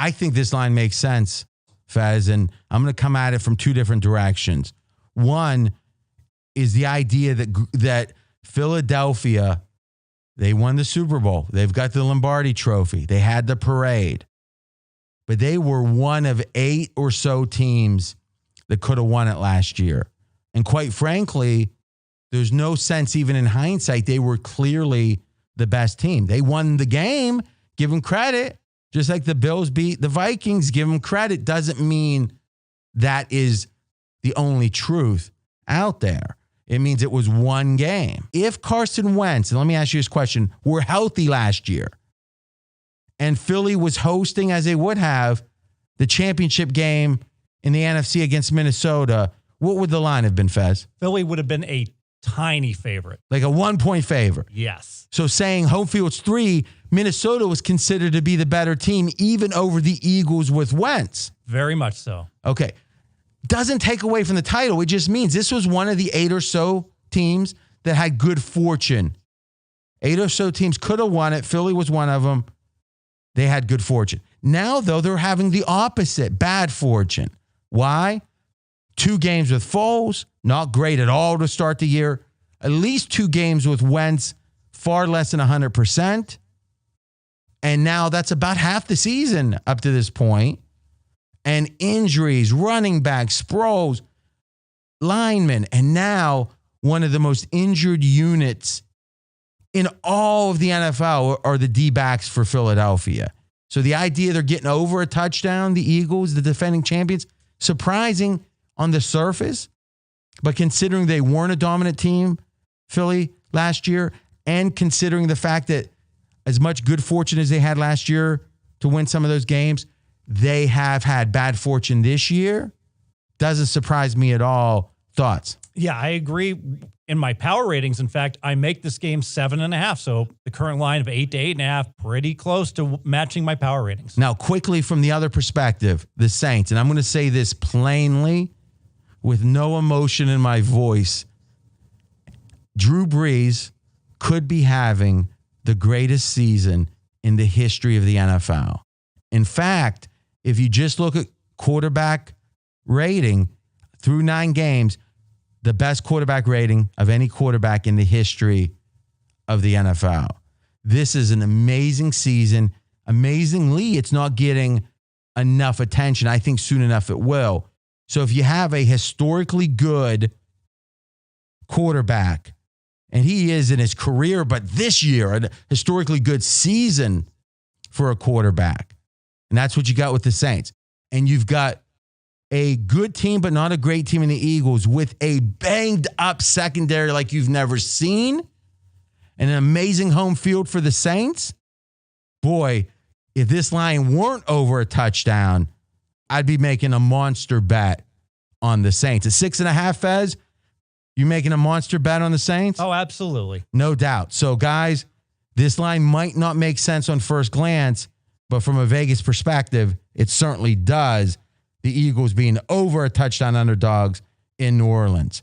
I think this line makes sense, Fez, and I'm going to come at it from two different directions. One is the idea that Philadelphia, they won the Super Bowl. They've got the Lombardi Trophy. They had the parade. But they were one of 8 or so teams that could have won it last year. And quite frankly, there's no sense, even in hindsight, they were clearly the best team. They won the game, give them credit. Just like the Bills beat the Vikings, give them credit. Doesn't mean that is the only truth out there. It means it was one game. If Carson Wentz, and let me ask you this question, were healthy last year, and Philly was hosting, as they would have, the championship game in the NFC against Minnesota, what would the line have been, Fez? Philly would have been a tiny favorite. Like a 1-point favorite. Yes. So saying home field's 3, Minnesota was considered to be the better team, even over the Eagles with Wentz. Very much so. Okay. Doesn't take away from the title. It just means this was one of the 8 or so teams that had good fortune. 8 or so teams could have won it. Philly was one of them. They had good fortune. Now, though, they're having the opposite, bad fortune. Why? 2 games with Foles, not great at all to start the year. At least 2 games with Wentz, far less than 100%. And now that's about half the season up to this point. And injuries, running backs, Sproles, linemen, and now one of the most injured units in all of the NFL are the D-backs for Philadelphia. So the idea they're getting over a touchdown, the Eagles, the defending champions, surprising on the surface. But considering they weren't a dominant team, Philly, last year, and considering the fact that as much good fortune as they had last year to win some of those games, they have had bad fortune this year, doesn't surprise me at all. Thoughts? Yeah, I agree. In my power ratings, in fact, I make this game 7.5. So the current line of 8 to 8.5, pretty close to matching my power ratings. Now, quickly from the other perspective, the Saints, and I'm going to say this plainly with no emotion in my voice. Drew Brees could be having the greatest season in the history of the NFL. In fact, if you just look at quarterback rating through 9 games, the best quarterback rating of any quarterback in the history of the NFL. This is an amazing season. Amazingly, it's not getting enough attention. I think soon enough it will. So if you have a historically good quarterback, and he is in his career, but this year, a historically good season for a quarterback. And that's what you got with the Saints. And you've got a good team, but not a great team in the Eagles with a banged up secondary like you've never seen, and an amazing home field for the Saints. Boy, if this line weren't over a touchdown, I'd be making a monster bet on the Saints. At 6.5, Fez, you making a monster bet on the Saints? Oh, absolutely. No doubt. So, guys, this line might not make sense on first glance, but from a Vegas perspective, it certainly does. The Eagles being over a touchdown underdogs in New Orleans.